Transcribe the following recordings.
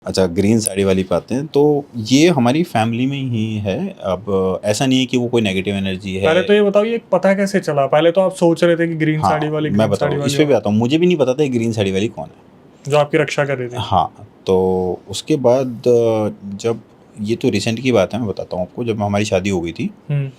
अच्छा, ग्रीन साड़ी वाली बातें तो ये हमारी फैमिली में ही है। अब ऐसा नहीं है कि वो कोई नेगेटिव एनर्जी है। पहले तो ये बताओ, ये पता कैसे चला? पहले तो आप सोच रहे थे कि ग्रीन साड़ी हाँ, वाली, मैं ग्रीन साड़ी बताऊँ, इस वाली पे भी और आता हूँ, मुझे भी नहीं पता था ये ग्रीन साड़ी वाली कौन है। जो आपकी रक्षा कर रही थी। हाँ, तो उसके बाद जब ये तो रिसेंट की बात है, मैं बताता हूँ आपको। जब हमारी शादी हो गई थी, हम्म।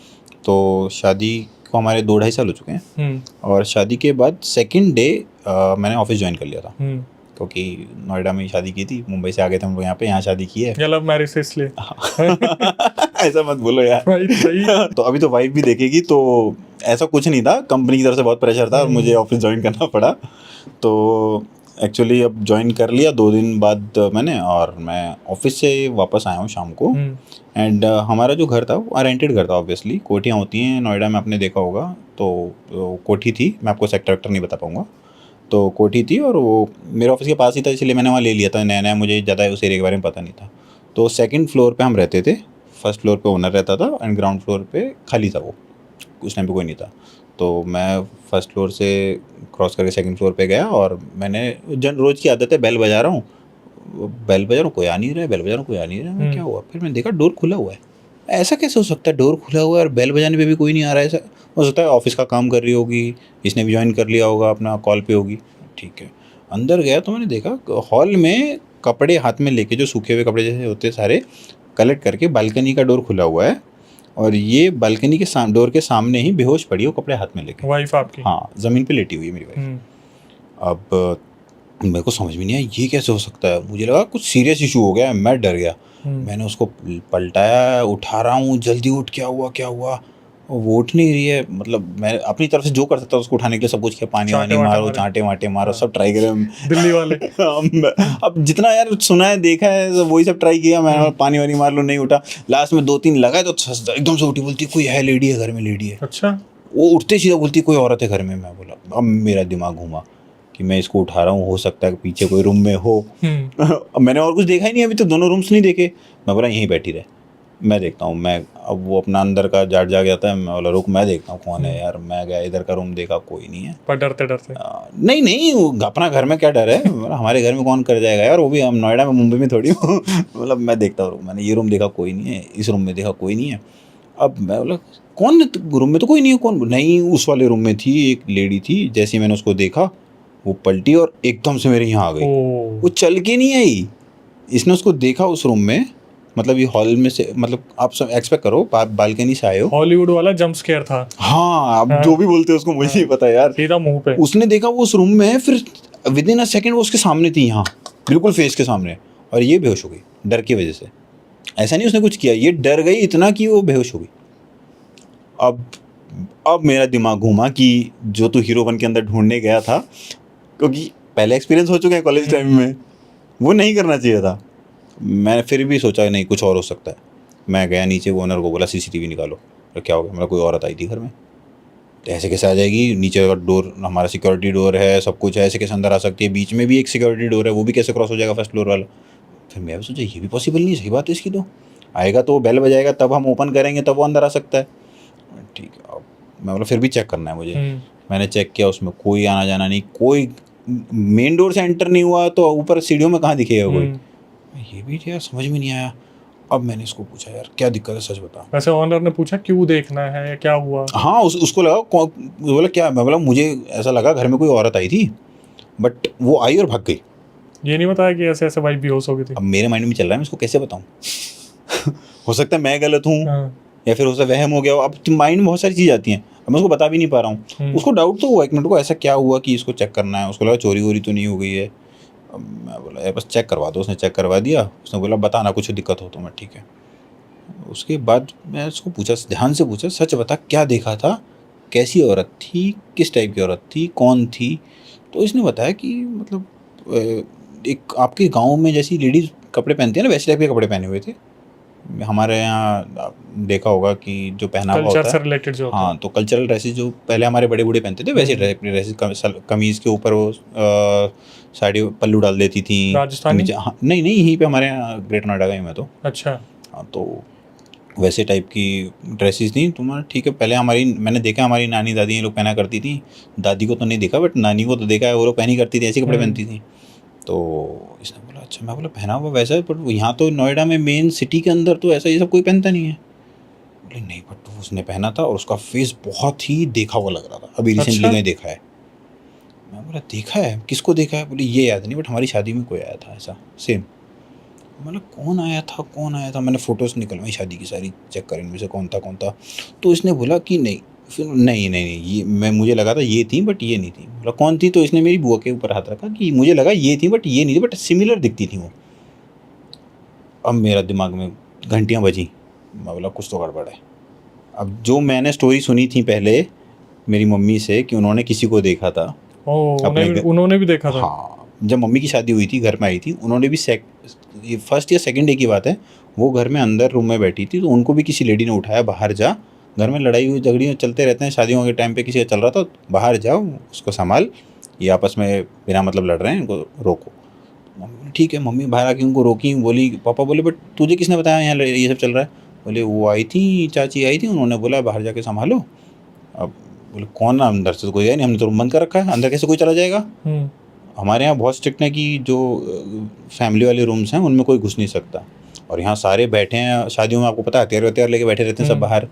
तो शादी को हमारे 2 ढाई साल हो चुके हैं। हम्म। और शादी के बाद सेकंड डे मैंने ऑफिस ज्वाइन कर लिया था, हम्म। क्योंकि नोएडा में ही शादी की थी। मुंबई से आ गए थे हम लोग यहाँ पे, यहाँ शादी की है। या लव मैरिज से इसलिए? ऐसा मत बोलो यार। भाई सही। तो अभी तो वाइफ भी देखेगी, तो ऐसा कुछ नहीं था, कंपनी की तरफ से बहुत प्रेशर था और मुझे ऑफिस ज्वाइन करना पड़ा। तो एक्चुअली अब ज्वाइन कर लिया 2 दिन बाद मैंने, और मैं ऑफिस से वापस आया हूँ शाम को। एंड हमारा जो घर था वो रेंटेड घर था। ऑब्वियसली कोठियाँ होती हैं नोएडा में, आपने देखा होगा। तो कोठी थी, मैं आपको सेक्टर वेक्टर नहीं बता पाऊँगा। तो कोठी थी और वो मेरे ऑफिस के पास ही था, इसलिए मैंने वहाँ ले लिया था। नया नया मुझे ज़्यादा उस एरिया के बारे में पता नहीं था। तो सेकंड फ्लोर पे हम रहते थे, फर्स्ट फ्लोर पे ओनर रहता था एंड ग्राउंड फ्लोर पे खाली था वो, उस टाइम पे कोई नहीं था। तो मैं फर्स्ट फ्लोर से क्रॉस करके सेकंड फ्लोर पे गया और मैंने रोज़ की आदत है, बेल बजा रहा हूँ, बेल बजा रहा हूँ, कोई आ नहीं रहा है, बेल बजा रहा हूँ, कोई आ नहीं रहा है। मैं क्या हुआ? फिर मैंने देखा डोर खुला हुआ है। ऐसा कैसे हो सकता है, डोर खुला हुआ है और बेल बजाने पे भी कोई नहीं आ रहा है? ऐसा हो सकता है ऑफिस का काम कर रही होगी, इसने भी ज्वाइन कर लिया होगा, अपना कॉल पे होगी। ठीक है, अंदर गया तो मैंने देखा हॉल में कपड़े हाथ में लेके, जो सूखे हुए कपड़े जैसे होते सारे कलेक्ट करके, बालकनी का डोर खुला हुआ है और ये बालकनी के डोर के सामने ही बेहोश पड़ी हो, कपड़े हाथ में लेके। वाइफ आपकी? हाँ, ज़मीन पे लेटी हुई है मेरी वाइफ। अब मेरे को समझ में नहीं आया ये कैसे हो सकता है। मुझे लगा कुछ सीरियस इशू हो गया है, मैं डर गया। मैंने उसको पलटाया, उठा रहा हूँ, जल्दी उठ, क्या हुआ क्या हुआ? वो उठ नहीं रही है। मतलब मैं अपनी तरफ से जो कर सकता उसको उठाने के लिए सब कुछ किया, पानी चांटे वानी वांटे मारो, मारे? चांटे वांटे मारो, हाँ। सब ट्राई करे। दिल्ली वाले। अब जितना यार सुना है देखा है, तो वही सब ट्राई किया मैंने। पानी वानी मार लो, नहीं उठा। लास्ट में 2-3 लगाए तो एकदम से उठी, बोलती कोई है, लेडी है घर में, लेडी है। अच्छा। वो उठते सीधा बोलती कोई औरत है घर में। मैं बोला, अब मेरा दिमाग घूमा कि मैं इसको उठा रहा हूँ, हो सकता है कि पीछे कोई रूम में हो। अब मैंने और कुछ देखा ही नहीं, अभी तो दोनों रूम्स नहीं देखे। मैं बोला यहीं बैठी रहे, मैं देखता हूँ। मैं अब वो अपना अंदर का जाट जाग जाता है, मैं बोला रुक मैं देखता हूँ कौन है यार। मैं गया इधर का रूम देखा, कोई नहीं है। पर डरते डरते? नहीं नहीं, वो अपना घर में क्या डर है, हमारे घर में कौन कर जाएगा यार, वो भी हम नोएडा में, मुंबई में थोड़ी। मतलब मैं देखता हूँ, मैंने ये रूम देखा कोई नहीं है, इस रूम में देखा कोई नहीं है। अब मैं बोला कौन रूम में तो कोई नहीं है, कौन नहीं। उस वाले रूम में थी एक लेडी थी, जैसे ही मैंने उसको देखा वो पलटी और एकदम से मेरे यहाँ आ गई। वो चल के नहीं आई, इसने उसको देखा उस रूम में। मतलब ये हॉल में से, मतलब आप सब एक्सपेक्ट करो, बालकनी से आए हो। हॉलीवुड वाला जंप स्केयर था। हाँ, आप जो भी बोलते हो उसको, मुझे नहीं पता यार। सीधा मुंह पे उसने देखा वो उस रूम में है, फिर विद इन अ सेकेंड वो उसके सामने थी, यहाँ बिल्कुल फेस के सामने, और ये बेहोश हो गई डर की वजह से। ऐसा नहीं उसने कुछ किया, ये डर गई इतना कि वो बेहोश हो गई। अब मेरा दिमाग घूमा कि जो तू हीरो बन के अंदर ढूंढने गया था, क्योंकि पहले एक्सपीरियंस हो चुका है कॉलेज टाइम में, वो नहीं करना चाहिए था। मैं फिर भी सोचा नहीं कुछ और हो सकता है। मैं गया नीचे, वो ओनर को बोला सीसीटीवी निकालो। तो क्या हो गया? मेरा कोई औरत आई थी घर में, तो ऐसे कैसे आ जाएगी? नीचे का डोर हमारा सिक्योरिटी डोर है, सब कुछ है, ऐसे कैसे अंदर आ सकती है? बीच में भी एक सिक्योरिटी डोर है, वो भी कैसे क्रॉस हो जाएगा फर्स्ट फ्लोर वाला? फिर मैं भी सोचा ये भी पॉसिबल नहीं है, सही बात है इसकी। तो आएगा तो बेल बजाएगा, तब हम ओपन करेंगे, तब वो अंदर आ सकता है। ठीक है, अब मैं बोला फिर भी चेक करना है मुझे। मैंने चेक किया, उसमें कोई आना जाना नहीं, कोई मेन डोर से एंटर नहीं हुआ, तो ऊपर सीढ़ियों में कहाँ दिखेगा कोई? ये भी यार समझ में नहीं आया। अब मैंने इसको पूछा यार क्या दिक्कत है, सच बता। वैसे ऑनर ने पूछा क्यों देखना है या क्या हुआ? हाँ, उसको लगा बोला क्या? मैं बोला मुझे ऐसा लगा घर में कोई औरत आई थी, बट वो आई और भाग गई। ये नहीं बताया कि ऐसे ऐसे वाइफ बेहोश हो गई थी? अब मेरे माइंड में चल रहा है, मैं इसको कैसे बताऊँ? हो सकता है मैं गलत हूँ, या फिर हो सकता है वहम हो गया हो। अब माइंड में बहुत सारी चीज़ आती हैं, अब मैं उसको बता भी नहीं पा रहा हूँ। उसको डाउट तो हुआ एक मिनट को, ऐसा क्या हुआ कि इसको चेक करना है। उसको लगा चोरी वोरी तो नहीं हो गई है। अब मैं बोला यार बस चेक करवा दो। उसने चेक करवा दिया। उसने बोला बताना कुछ दिक्कत हो तो। मैं ठीक है। उसके बाद मैं उसको पूछा, ध्यान से पूछा, सच बता क्या देखा था, कैसी औरत थी, किस टाइप की औरत थी, कौन थी? तो इसने बताया कि मतलब एक आपके गांव में जैसी लेडीज़ कपड़े पहनती है ना, वैसे टाइप के कपड़े पहने हुए थे। हमारे यहाँ देखा होगा कि जो पहनावा कल्चर होता से है, रिलेटेड जो होता है। हाँ, तो कल्चरल ड्रेसेस जो पहले हमारे बड़े बूढ़े पहनते थे, वैसे ड्रेसेस, कमीज़ के ऊपर वो साड़ी पल्लू डाल देती थी राजस्थानी? नीचे। हाँ, नहीं नहीं, यहीं पे हमारे यहाँ ग्रेट नोएडा का ही मैं तो। अच्छा। हाँ, तो वैसे टाइप की ड्रेसेस थी। तुम्हारा ठीक है, पहले हमारी, मैंने देखा हमारी नानी दादी ये लोग पहना करती थी। दादी को तो नहीं देखा, बट नानी को तो देखा है, वो लोग पहनी करती थी, ऐसे कपड़े पहनती थी। तो इसने बोला अच्छा, मैं बोला पहना हुआ वैसा है, बट यहाँ तो नोएडा में मेन सिटी के अंदर तो ऐसा ये सब कोई पहनता नहीं है। बोले नहीं, बट उसने पहना था और उसका फेस बहुत ही देखा हुआ लग रहा था, अभी रिसेंटली अच्छा। कहीं देखा है। मैं बोला देखा है, किसको देखा है? बोले ये याद नहीं, बट हमारी शादी में कोई आया था ऐसा सेम। मतलब कौन आया था, कौन आया था? मैंने फ़ोटोज़ निकलवाई शादी की सारी, चेक कर इनमें से कौन था कौन था। तो इसने बोला कि नहीं, फिर नहीं नहीं नहीं, ये मैं, मुझे लगा था ये थी बट ये नहीं थी। बोला कौन थी? तो इसने मेरी बुआ के ऊपर हाथ रखा कि मुझे लगा ये थी बट ये नहीं थी, बट सिमिलर दिखती थी वो। अब मेरा दिमाग में घंटियाँ बजीं। मैं बोला कुछ तो गड़बड़ है। अब जो मैंने स्टोरी सुनी थी पहले मेरी मम्मी से कि उन्होंने किसी को देखा था ओह, अपने उन्होंने भी देखा था। हाँ, जब मम्मी की शादी हुई थी, घर में आई थी, उन्होंने भी ये फर्स्ट या सेकंड डे की बात है, वो घर में अंदर रूम में बैठी थी, तो उनको भी किसी लेडी ने उठाया, बाहर जा, घर में लड़ाई हुई झगड़ी चलते रहते हैं, शादियों के टाइम पे किसी का चल रहा था, बाहर जाओ उसको संभाल, ये आपस में बिना मतलब लड़ रहे हैं, इनको रोको। मम्मी बोली, ठीक है। मम्मी बाहर आके उनको रोकी, बोली, पापा बोले बट तुझे किसने बताया यहाँ ये सब चल रहा है? बोले वो आई थी, चाची आई थी, उन्होंने बोला बाहर जाके संभालो। अब बोले कौन? अंदर से तो कोई है नहीं, हमने तो रूम बंद कर रखा है, अंदर कैसे कोई चला जाएगा? हमारे यहाँ बहुत स्ट्रिक्ट है कि जो फैमिली वाले रूम्स हैं उनमें कोई घुस नहीं सकता, और यहाँ सारे बैठे हैं शादियों में, आपको पता है हथियार वथियार लेके बैठे रहते हैं सब बाहर,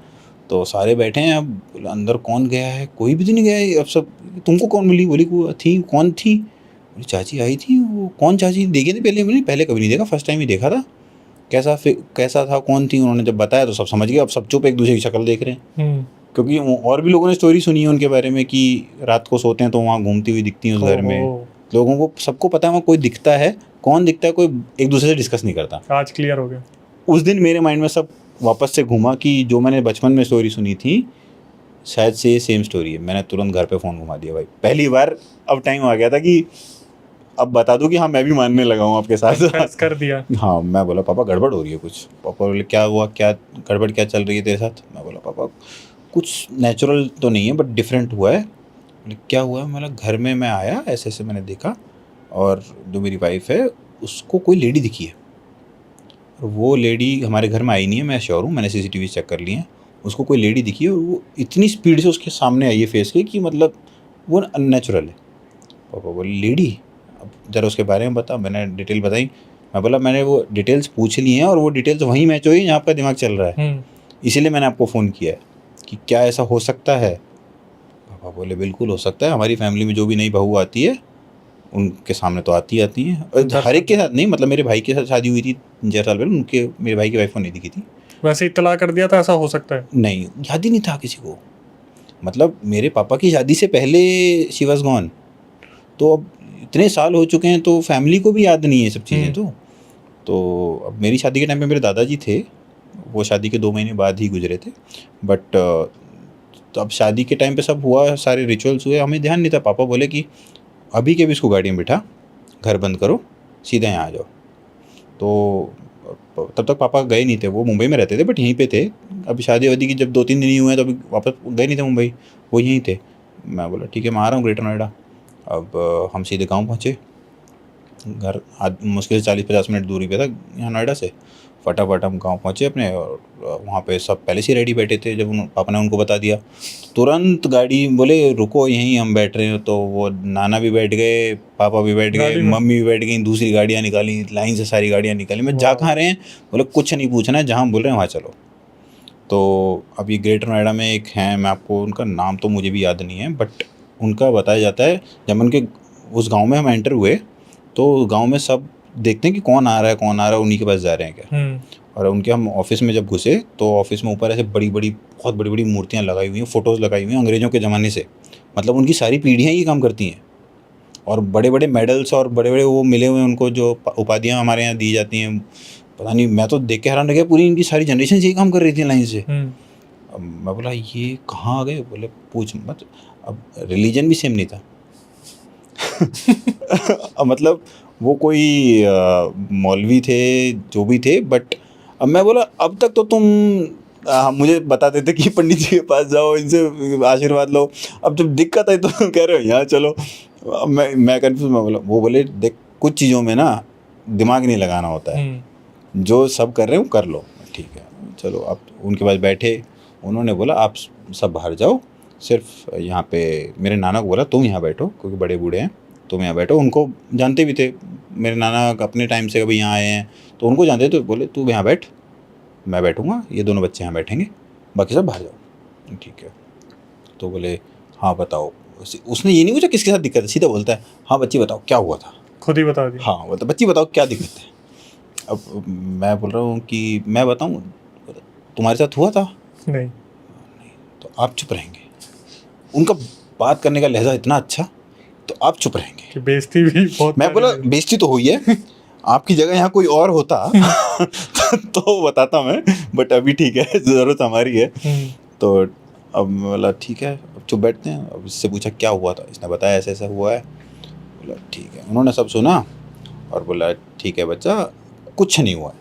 तो सारे बैठे हैं। अब अंदर कौन गया है? कोई भी तो नहीं गया है। अब सब, तुमको कौन मिली? बोली को थी, कौन थी? बोली चाची आई थी। वो कौन चाची? देखी थी पहले? बोली पहले कभी नहीं देखा, फर्स्ट टाइम ही देखा था। कैसा था, कौन थी? उन्होंने जब बताया तो सब समझ गए। अब सब चुप, एक दूसरे की शक्ल देख रहे हैं, क्योंकि और भी लोगों ने स्टोरी सुनी है उनके बारे में कि रात को सोते हैं तो वहाँ घूमती हुई दिखती हैं उस घर में। लोगों को सबको पता है वहाँ कोई दिखता है, कौन दिखता है, कोई एक दूसरे से डिस्कस नहीं करता। आज क्लियर हो गया। उस दिन मेरे माइंड में सब वापस से घूमा कि जो मैंने बचपन में स्टोरी सुनी थी शायद से सेम स्टोरी है। मैंने तुरंत घर पे फ़ोन घुमा दिया भाई, पहली बार। अब टाइम आ गया था कि अब बता दूं कि हाँ मैं भी मानने लगा हूँ आपके साथ। कर दिया। हाँ, मैं बोला पापा गड़बड़ हो रही है कुछ। पापा बोले क्या हुआ, क्या गड़बड़, क्या चल रही है तेरे साथ? मैं बोला पापा कुछ नेचुरल तो नहीं है बट डिफरेंट हुआ है। बोले क्या हुआ है? मतलब घर में मैं आया, ऐसे ऐसे मैंने देखा, और जो मेरी वाइफ है उसको कोई लेडी दिखी है, और वो लेडी हमारे घर में आई नहीं है, मैं श्योर हूँ, मैंने CCTV चेक कर लिए हैं। उसको कोई लेडी दिखी है और वो इतनी स्पीड से उसके सामने आई है फेस के कि मतलब वो अननेचुरल है। पापा बोले लेडी, अब ज़रा उसके बारे में बता। मैंने डिटेल बताई। मैं बोला मैंने वो डिटेल्स पूछ ली हैं और वो डिटेल्स वहीं मैच हुई जहाँ आपका दिमाग चल रहा है, इसीलिए मैंने आपको फ़ोन किया है कि क्या ऐसा हो सकता है। पापा बोले बिल्कुल हो सकता है, हमारी फैमिली में जो भी नई बहू आती है उनके सामने तो आती हैं, हर एक के साथ नहीं, मतलब मेरे भाई के साथ शादी हुई थी 4 साल पहले, उनके, मेरे भाई की वाइफ को नहीं दिखी थी। वैसे इत्तला कर दिया था ऐसा हो सकता है? नहीं, याद ही नहीं था किसी को, मतलब मेरे पापा की शादी से पहले शी वाज गॉन। तो अब इतने साल हो चुके हैं तो फैमिली को भी याद नहीं है सब चीज़ें। तो अब मेरी शादी के टाइम पे मेरे दादाजी थे, वो शादी के 2 महीने बाद ही गुजरे थे, बट तो अब शादी के टाइम पे सब हुआ, सारे रिचुअल्स हुए, हमें ध्यान नहीं था। पापा बोले कि अभी के भी इसको गाड़ी में बिठा, घर बंद करो, सीधा यहाँ आ जाओ। तो तब तक पापा गए नहीं थे, वो मुंबई में रहते थे बट यहीं पे थे। अभी शादी वादी की जब 2-3 दिन ही हुए हैं तो अभी वापस गए नहीं थे मुंबई, वो यहीं थे। मैं बोला ठीक है मैं आ रहा हूँ ग्रेटर नोएडा। अब हम सीधे गांव पहुँचे, घर मुश्किल से 40-50 मिनट दूरी पे था यहाँ नोएडा से। फटाफट हम गांव पहुँचे अपने, और वहाँ पे सब पहले से रेडी बैठे थे। जब पापा ने उनको बता दिया तुरंत गाड़ी, बोले रुको यहीं हम बैठ रहे हैं। तो वो नाना भी बैठ गए, पापा भी बैठ गए, मम्मी भी बैठ गई, दूसरी गाड़ियाँ निकाली, लाइन से सारी गाड़ियाँ निकाली। मैं जा कहाँ रहे हैं? बोले कुछ नहीं पूछना है, जहाँ बोल रहे हैं वहाँ चलो। तो अभी ग्रेटर नोएडा में एक हैं, मैं आपको उनका नाम तो मुझे भी याद नहीं है, बट उनका बताया जाता है जब उनके उस गाँव में हम एंटर हुए तो गाँव में सब देखते हैं कि कौन आ रहा है, कौन आ रहा है, उन्हीं के पास जा रहे हैं क्या। और उनके हम ऑफिस में जब घुसे तो ऑफिस में ऊपर ऐसे बहुत बड़ी बड़ी मूर्तियाँ लगाई हुई हैं, फ़ोटोज़ लगाई हुई हैं अंग्रेज़ों के ज़माने से, मतलब उनकी सारी पीढ़ियाँ ये काम करती हैं। और बड़े बड़े मेडल्स और बड़े बड़े वो मिले हुए हैं उनको, जो उपाधियाँ हमारे यहाँ दी जाती हैं। पता नहीं, मैं तो देख के हैरान रह गया, पूरी इनकी सारी जनरेशन यही काम कर रही थी लाइन से। अब मैं बोला ये कहाँ आ गए? बोले पूछ मत। अब रिलीजन भी सेम नहीं था। मतलब वो कोई मौलवी थे, जो भी थे, बट अब मैं बोला अब तक तो तुम मुझे बताते थे कि पंडित जी के पास जाओ, इनसे आशीर्वाद लो, अब जब दिक्कत है तो कह रहे हो यहाँ चलो। अब मैं कन्फ्यूज। मैं बोला, वो बोले देख कुछ चीज़ों में ना दिमाग नहीं लगाना होता है, जो सब कर रहे हो कर लो। ठीक है चलो। अब उनके पास बैठे, उन्होंने बोला आप सब बाहर जाओ, सिर्फ यहाँ पे मेरे नाना को बोला तुम यहाँ बैठो, क्योंकि बड़े बूढ़े हैं, तुम यहाँ बैठो। उनको जानते भी थे, मेरे नाना अपने टाइम से कभी यहाँ आए हैं तो उनको जानते, तो बोले तू यहाँ बैठ, मैं बैठूँगा, ये दोनों बच्चे यहाँ बैठेंगे, बाकी सब बाहर जाओ। ठीक है। तो बोले हाँ बताओ। उसने ये नहीं पूछा किसके साथ दिक्कत है, सीधा बोलता है हाँ बच्ची बताओ क्या हुआ था। खुद ही बता दिया। हाँ बोलता बच्ची बताओ क्या दिक्कत है। अब मैं बोल रहा हूँ कि मैं बताऊँ, तुम्हारे साथ हुआ था? नहीं। तो आप चुप रहेंगे। उनका बात करने का लहजा इतना अच्छा, तो आप चुप रहेंगे। कि बेइज्जती भी बहुत। मैं बोला बेइज्जती तो हुई है, आपकी जगह यहाँ कोई और होता तो बताता मैं, बट अभी ठीक है, ज़रूरत हमारी है। तो अब बोला ठीक है, अब चुप बैठते हैं। अब इससे पूछा क्या हुआ था, इसने बताया ऐसा ऐसा हुआ है। बोला ठीक है, उन्होंने सब सुना और बोला ठीक है बच्चा, कुछ नहीं हुआ है,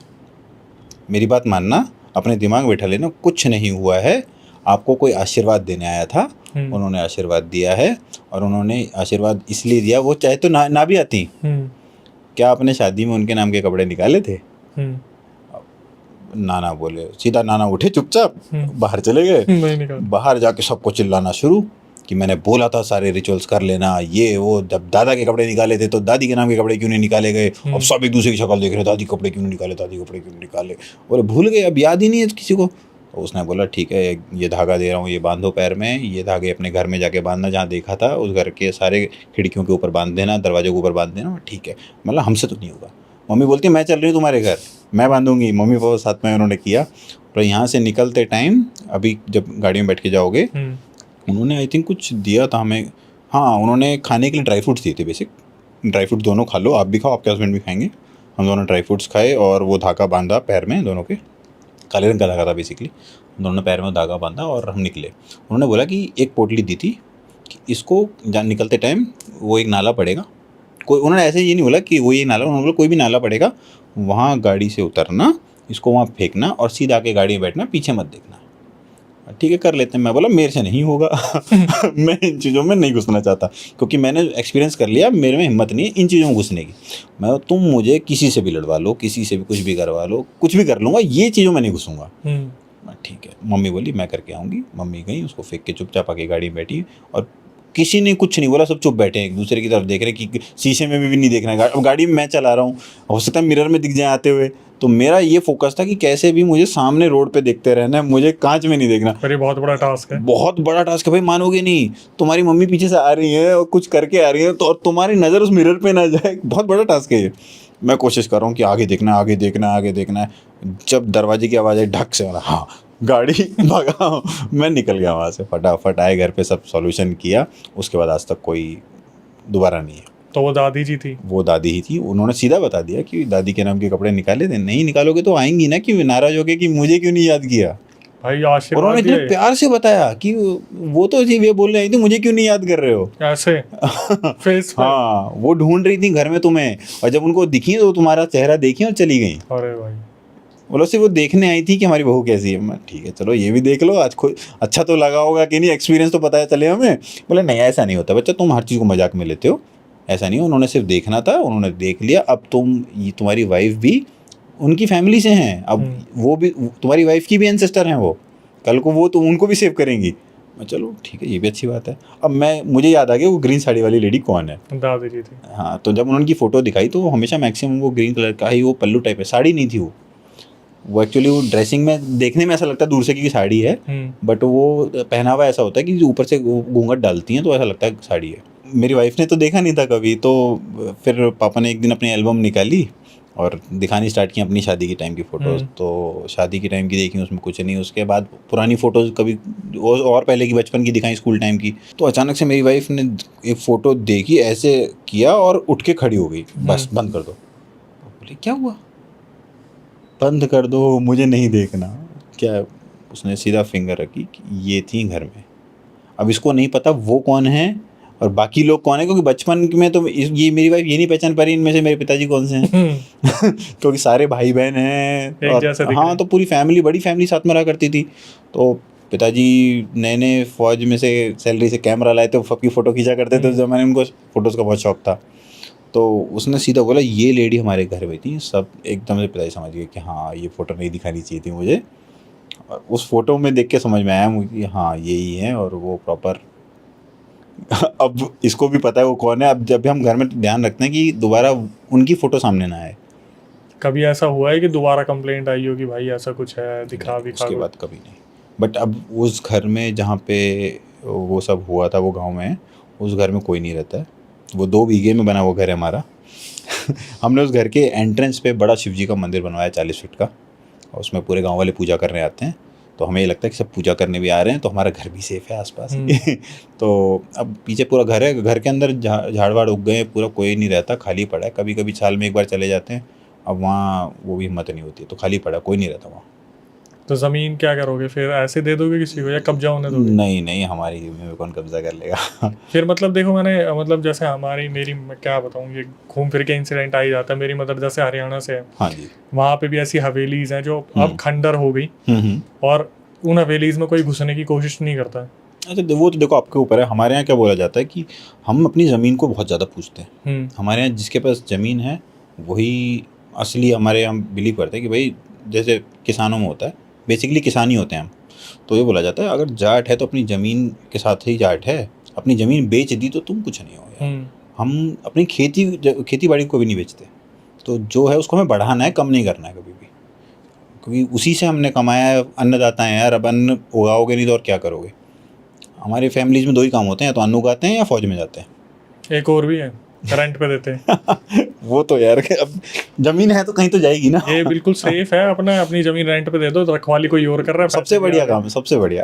मेरी बात मानना, अपने दिमाग में बैठा लेना, कुछ नहीं हुआ है, आपको कोई आशीर्वाद देने आया था, उन्होंने आशीर्वाद दिया है, और उन्होंने आशीर्वाद इसलिए दिया, वो चाहे तो ना भी आती। क्या आपने शादी में उनके नाम के कपड़े निकाले थे? नाना बोले, सीधा नाना उठे चुपचाप बाहर चले गए। बाहर जाके सबको चिल्लाना शुरू कि मैंने बोला था सारे रिचुअल्स कर लेना, ये वो। जब दादा के कपड़े निकाले थे तो दादी के नाम के कपड़े क्यों नहीं निकाले गए? अब सब एक दूसरे की शक्ल देख रहे, दादी कपड़े क्यों नहीं निकाले, दादी कपड़े क्यों नहीं निकाले। बोले भूल गए, अब याद ही नहीं है किसी को। तो उसने बोला ठीक है, ये धागा दे रहा हूँ, ये बांधो पैर में, ये धागे अपने घर में जाके बांधना, जहाँ देखा था उस घर के सारे खिड़कियों के ऊपर बांध देना, दरवाजे के ऊपर बांध देना। ठीक है, मतलब हमसे तो नहीं होगा। मम्मी बोलती है मैं चल रही हूँ तुम्हारे घर, मैं बांधूंगी। मम्मी पापा साथ में उन्होंने किया। और यहाँ से निकलते टाइम, अभी जब गाड़ी में बैठ के जाओगे, उन्होंने आई थिंक कुछ दिया था हमें। हाँ, उन्होंने खाने के लिए ड्राई फ्रूट्स दिए थे। बेसिक ड्राई फ्रूट दोनों खा लो, आप भी खाओ, आपके हस्बैंड भी खाएंगे। हम दोनों ड्राई फ्रूट्स खाए और वो धागा बांधा पैर में, दोनों के काले रंग का धागा था बेसिकली। दोनों ने पैर में धागा बांधा और हम निकले। उन्होंने बोला कि एक पोटली दी थी कि इसको निकलते टाइम वो एक नाला पड़ेगा, कोई, उन्होंने ऐसे ये नहीं बोला कि वो ये नाला, उन्होंने बोला कोई भी नाला पड़ेगा, वहाँ गाड़ी से उतरना, इसको वहाँ फेंकना और सीधा आके गाड़ी में बैठना, पीछे मत देखना। ठीक है, कर लेते हैं। मैं बोला मेरे से नहीं होगा मैं इन चीज़ों में नहीं घुसना चाहता, क्योंकि मैंने एक्सपीरियंस कर लिया, मेरे में हिम्मत नहीं है इन चीज़ों में घुसने की। मैं, तुम मुझे किसी से भी लड़वा लो, किसी से भी कुछ भी करवा लो, कुछ भी कर लूँगा, ये चीज़ों में नहीं घुसूँगा। ठीक है, मम्मी बोली मैं करके आऊँगी। मम्मी गई, उसको फेंक के चुपचाप आके गाड़ी में बैठी, और किसी ने कुछ नहीं बोला, सब चुप बैठे हैं, एक दूसरे की तरफ देख रहे कि शीशे में भी नहीं देखना है। अब गाड़ी में मैं चला रहा हूँ, हो सकता है मिरर में दिख जाए आते हुए, तो मेरा ये फोकस था कि कैसे भी मुझे सामने रोड पे देखते रहना है, मुझे कांच में नहीं देखना। पर ये बहुत बड़ा टास्क है, बहुत बड़ा टास्क है भाई, मानोगे नहीं। तुम्हारी मम्मी पीछे से आ रही है और कुछ करके आ रही है, तो और तुम्हारी नज़र उस मिरर पे ना जाए, बहुत बड़ा टास्क है ये। मैं कोशिश कर रहा हूँ कि आगे देखना, आगे देखना, आगे देखना है। जब दरवाजे की आवाज़ आई ढक से, हाँ, गाड़ी भगा, मैं निकल गया वहाँ से फटाफट। आए घर पे, सब सॉल्यूशन किया, उसके बाद आज तक कोई दोबारा नहीं है। तो वो दादी जी थी? वो दादी ही थी। उन्होंने सीधा बता दिया कि दादी के नाम के कपड़े निकाले थे, नहीं निकालोगे तो आएंगी ना, कि नाराज हो गए कि मुझे क्यों नहीं याद किया। भाई आशीर्वाद, उन्होंने इतने प्यार से बताया कि वो तो जी ये बोल रही थी मुझे क्यों नहीं याद कर रहे हो ऐसे फेस पे। हाँ, वो ढूंढ रही थी घर में तुम्हें, और जब उनको दिखी तो तुम्हारा चेहरा देखी और चली गई। अरे भाई, बोलो सिर्फ वो देखने आई थी कि हमारी बहू कैसी है। मैं ठीक है चलो ये भी देख लो, आज कोई अच्छा तो लगा होगा कि नहीं, एक्सपीरियंस तो पता है चले हमें। बोले नहीं ऐसा नहीं होता बच्चा, तुम हर चीज़ को मजाक में लेते हो, ऐसा नहीं। उन्होंने सिर्फ देखना था, उन्होंने देख लिया। अब तुम्हारी वाइफ भी उनकी फैमिली से हैं, अब वो भी तुम्हारी वाइफ की भी एंसेस्टर हैं, वो कल को वो तो उनको भी सेव करेंगी। मैं चलो ठीक है, ये भी अच्छी बात है। अब मुझे याद आ गया वो ग्रीन साड़ी वाली लेडी कौन है, दादी जी थी। हाँ, तो जब उन्होंने फोटो दिखाई तो हमेशा मैक्सिमम वो ग्रीन कलर का ही, वो पल्लू टाइप है, साड़ी नहीं थी वो एक्चुअली वो ड्रेसिंग में देखने में ऐसा लगता है दूर से कि साड़ी है, बट वो पहनावा ऐसा होता है कि ऊपर से घूंघट डालती हैं तो ऐसा लगता है साड़ी है। मेरी वाइफ ने तो देखा नहीं था कभी, तो फिर पापा ने एक दिन अपनी एल्बम निकाली और दिखानी स्टार्ट की अपनी शादी की टाइम की फ़ोटोज़। तो शादी की टाइम की देखी, उसमें कुछ नहीं। उसके बाद पुरानी फ़ोटोज़ कभी और पहले की बचपन की दिखाई, स्कूल टाइम की। तो अचानक से मेरी वाइफ ने एक फ़ोटो देखी, ऐसे किया और उठ के खड़ी हो गई, बस बंद कर दो। बोले क्या हुआ, बंद कर दो, मुझे नहीं देखना। क्या, उसने सीधा फिंगर रखी कि ये थी घर में। अब इसको नहीं पता वो कौन है और बाकी लोग कौन है, क्योंकि बचपन में तो ये मेरी वाइफ ये नहीं पहचान पा रही इनमें से मेरे पिताजी कौन से हैं क्योंकि सारे भाई बहन हैं और हाँ, तो पूरी फैमिली, बड़ी फैमिली साथ में रहा करती थी। तो पिताजी नए नए फौज में से सैलरी से कैमरा लाए थे, सबकी फ़ोटो खींचा करते थे उस ज़माने में, उनको फ़ोटोज़ का बहुत शौक था। तो उसने सीधा बोला ये लेडी हमारे घर में थी। सब एकदम से पिताजी समझ गए कि हाँ ये फ़ोटो नहीं दिखानी चाहिए थी मुझे, और उस फ़ोटो में देख के समझ में आया मुझे कि हाँ यही है, और वो प्रॉपर अब इसको भी पता है वो कौन है, अब जब भी हम घर में ध्यान रखते हैं कि दोबारा उनकी फ़ोटो सामने ना आए। कभी ऐसा हुआ है कि दोबारा कंप्लेंट आई हो कि भाई ऐसा कुछ है, दिखा नहीं, विखा उसके कुछ? बाद कभी नहीं। बट अब उस घर में जहाँ पे वो सब हुआ था, वो गाँव में है, उस घर में कोई नहीं रहता है। वो 2 बीघे में बना हुआ घर है हमारा। हमने उस घर के एंट्रेंस पे बड़ा शिव जी का मंदिर बनवाया 40 फीट का, और उसमें पूरे गांव वाले पूजा करने आते हैं। तो हमें ये लगता है कि सब पूजा करने भी आ रहे हैं, तो हमारा घर भी सेफ है आसपास ही। तो अब पीछे पूरा घर है, घर के अंदर झाड़ वाड़ उग गए हैं, पूरा कोई नहीं रहता, खाली पड़ा है। कभी कभी साल में एक बार चले जाते हैं, अब वहाँ वो भी हिम्मत नहीं होती, तो खाली पड़ा, कोई नहीं रहता वहाँ। तो ज़मीन क्या करोगे फिर, ऐसे दे दोगे किसी को या कब्जा होने दोगे? नहीं नहीं, हमारी ज़मीन में कौन कब्जा कर लेगा। फिर मतलब देखो मैंने मतलब जैसे हमारी मेरी मैं क्या बताऊँ, ये घूम फिर के इंसिडेंट आ ही जाता है। मेरी मदर जैसे हरियाणा से है, हाँ जी। वहाँ पे भी ऐसी हवेलीज हैं जो अब खंडर हो गई, और उन हवेलीज में कोई घुसने की कोशिश नहीं करता है। अच्छा, वो तो देखो आपके ऊपर है। हमारे यहाँ क्या बोला जाता है कि हम अपनी ज़मीन को बहुत ज़्यादा पूजते हैं। हमारे यहाँ जिसके पास ज़मीन है वही असली, हमारे यहाँ बिलीव करते हैं कि भाई जैसे किसानों में होता है, बेसिकली किसान ही होते हैं हम। तो ये बोला जाता है अगर जाट है तो अपनी ज़मीन के साथ ही जाट है, अपनी ज़मीन बेच दी तो तुम कुछ नहीं हो यार। हम अपनी खेती बाड़ी को भी नहीं बेचते। तो जो है उसको हमें बढ़ाना है, कम नहीं करना है कभी भी, क्योंकि उसी से हमने कमाया है। अन्नदाता है यार, अब अन्न उगाओगे नहीं तो और क्या करोगे। हमारी फैमिलीज में 2 ही काम होते हैं, या तो अन्न उगाते हैं या फौज में जाते हैं। एक और भी है, रेंट पे देते हैं। वो तो यार अब ज़मीन है तो कहीं तो जाएगी ना। ये बिल्कुल सेफ है, अपना अपनी ज़मीन रेंट पे दे दो, रखवाली कोई और कर रहा है, सबसे बढ़िया काम है, सबसे बढ़िया।